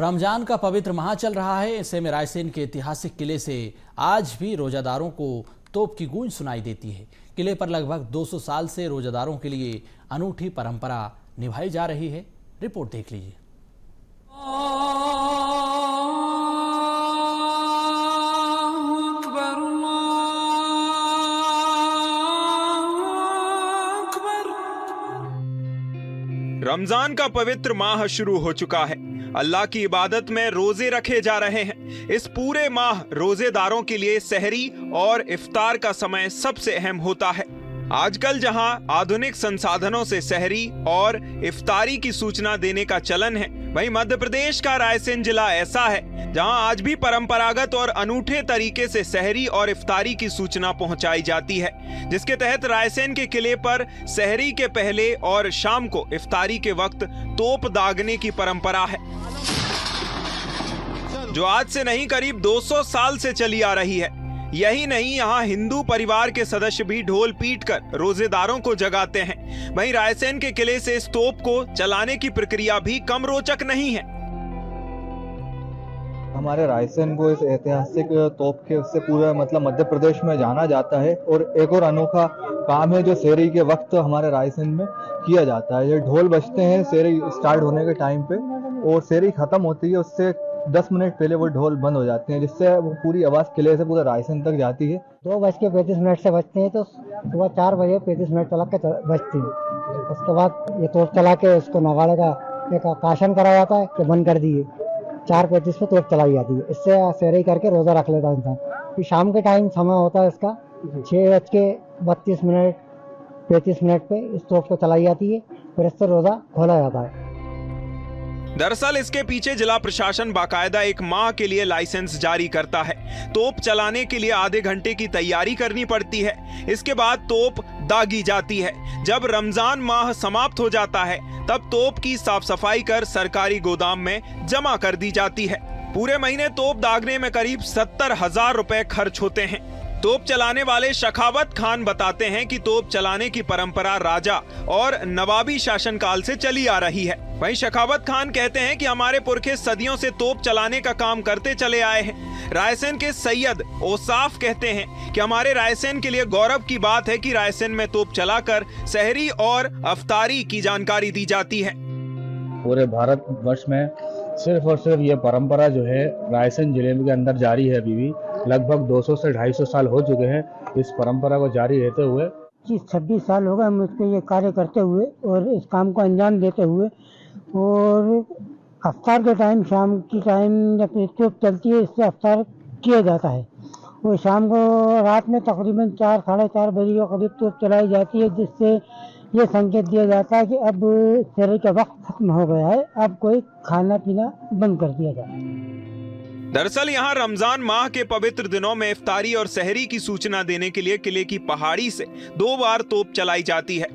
रमजान का पवित्र माह चल रहा है। ऐसे में रायसेन के ऐतिहासिक किले से आज भी रोजादारों को तोप की गूंज सुनाई देती है। किले पर लगभग 200 साल से रोजादारों के लिए अनूठी परंपरा निभाई जा रही है। रिपोर्ट देख लीजिए। रमजान का पवित्र माह शुरू हो चुका है। अल्लाह की इबादत में रोजे रखे जा रहे हैं। इस पूरे माह रोजेदारों के लिए सहरी और इफ्तार का समय सबसे अहम होता है। आजकल जहां आधुनिक संसाधनों से सहरी और इफ्तारी की सूचना देने का चलन है, वहीं मध्य प्रदेश का रायसेन जिला ऐसा है जहां आज भी परंपरागत और अनूठे तरीके से सहरी और इफ्तारी की सूचना पहुंचाई जाती है, जिसके तहत रायसेन के किले पर सहरी के पहले और शाम को इफ्तारी के वक्त तोप दागने की परंपरा है, जो आज से नहीं करीब 200 साल से चली आ रही है। यही नहीं, यहाँ हिंदू परिवार के सदस्य भी ढोल पीटकर रोजेदारों को जगाते हैं। वहीं रायसेन के किले से इस तोप को चलाने की प्रक्रिया भी कम रोचक नहीं है। हमारे रायसेन को इस ऐतिहासिक तोप के उससे पूरा मध्य प्रदेश में जाना जाता है। और एक और अनोखा काम है जो सहरी के वक्त हमारे रायसेन में किया जाता है। ये ढोल बजते हैं सहरी स्टार्ट होने के टाइम पे, और सहरी खत्म होती है उससे 10 मिनट पहले वो ढोल बंद हो जाते हैं, जिससे वो पूरी आवाज किले से पूरा रायसेन तक जाती है। 2:35 से बजते हैं तो सुबह 4:35 तक के बजती है। उसके बाद ये तोप चला के उसको नगाड़े का एक आकाशन करा जाता है कि बंद कर दिए। 4:35 पे तोप चलाई जाती है। इससे सहरी करके रोजा रख लेता है इंसान। फिर शाम के टाइम समय होता है इसका 6:32-35 पे इस तोप को चलाई जाती है। फिर इससे रोजा खोला जाता है। दरअसल इसके पीछे जिला प्रशासन बाकायदा एक माह के लिए लाइसेंस जारी करता है। तोप चलाने के लिए आधे घंटे की तैयारी करनी पड़ती है। इसके बाद तोप दागी जाती है। जब रमजान माह समाप्त हो जाता है, तब तोप की साफ सफाई कर सरकारी गोदाम में जमा कर दी जाती है। पूरे महीने तोप दागने में करीब 70,000 रुपए खर्च होते हैं। तोप चलाने वाले शखावत खान बताते हैं कि तोप चलाने की परंपरा राजा और नवाबी शासनकाल से चली आ रही है। वहीं शखावत खान कहते हैं कि हमारे पुरखे सदियों से तोप चलाने का काम करते चले आए हैं। रायसेन के सैयद ओसाफ कहते हैं कि हमारे रायसेन के लिए गौरव की बात है कि रायसेन में तोप चलाकर सहरी और अफ्तारी की जानकारी दी जाती है। पूरे भारत वर्ष में सिर्फ और सिर्फ ये परंपरा जो है रायसेन जिले के अंदर जारी है। अभी भी लगभग 200 से 250 साल हो चुके हैं इस परंपरा को जारी रहते हुए। 26 साल हो गए हम इसके ये कार्य करते हुए और इस काम को अंजाम देते हुए। और अफ्तार के टाइम, शाम की टाइम जब तोप चलती है, इससे अफ्तार किया जाता है। वो शाम को रात में तकरीबन 4-4:30 बजे के करीब तोप चलाई जाती है, जिससे ये संकेत दिया जाता है कि अब सहरी का वक्त खत्म हो गया है, अब कोई खाना पीना बंद कर दिया जाए। दरअसल यहाँ रमजान माह के पवित्र दिनों में इफ्तारी और सहरी की सूचना देने के लिए किले की पहाड़ी से 2 बार तोप चलाई जाती है,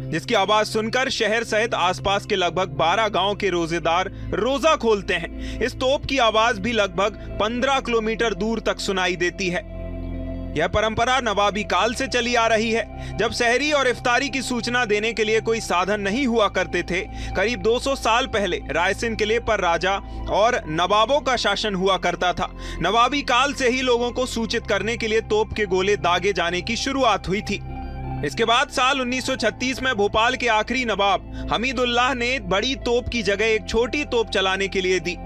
जिसकी आवाज सुनकर शहर सहित आसपास के लगभग 12 गांव के रोजेदार रोजा खोलते हैं। इस तोप की आवाज भी लगभग 15 किलोमीटर दूर तक सुनाई देती है। यह परंपरा नवाबी काल से चली आ रही है। जब सहरी और इफ्तारी की सूचना देने के लिए कोई साधन नहीं हुआ करते थे, करीब 200 साल पहले रायसेन किले पर राजा और नवाबों का शासन हुआ करता था। नवाबी काल से ही लोगों को सूचित करने के लिए तोप के गोले दागे जाने की शुरुआत हुई थी। इसके बाद साल 1936 में भोपाल के आखिरी नवाब हमीदुल्लाह ने बड़ी तोप की जगह एक छोटी तोप चलाने के लिए दी।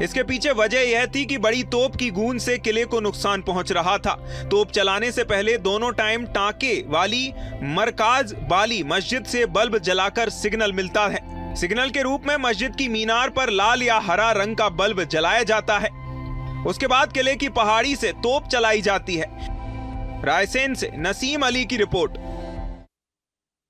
इसके पीछे वजह यह थी कि बड़ी तोप की गूंज से किले को नुकसान पहुंच रहा था। तोप चलाने से पहले दोनों टाइम टांके वाली मरकाज वाली मस्जिद से बल्ब जलाकर सिग्नल मिलता है। सिग्नल के रूप में मस्जिद की मीनार पर लाल या हरा रंग का बल्ब जलाया जाता है। उसके बाद किले की पहाड़ी से तोप चलाई जाती है। रायसेन से नसीम अली की रिपोर्ट।